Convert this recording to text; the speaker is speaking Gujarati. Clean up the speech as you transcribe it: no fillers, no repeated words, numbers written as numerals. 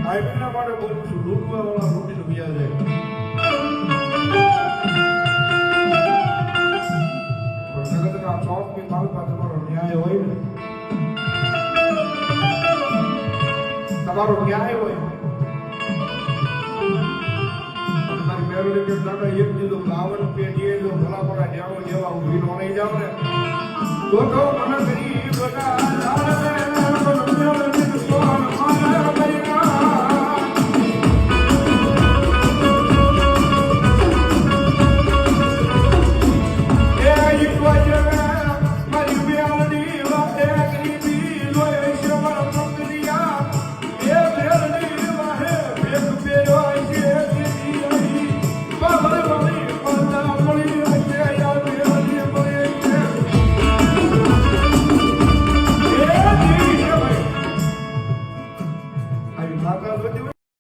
એના માટે બોલું છું લૂંટવા વાળા લૂંટીને વ્યા જાય પણ જગતના ચોકની માલપા તમારો ન્યાય હોય ને તમારો ન્યાય હોય તમારી મેળવી કે દાદા એક દીધો 52 પેઢીએ જો ભલા ભલા જાઓ જેવા ઊભી નો નહીં જાવ ને તો મને કરી બધા I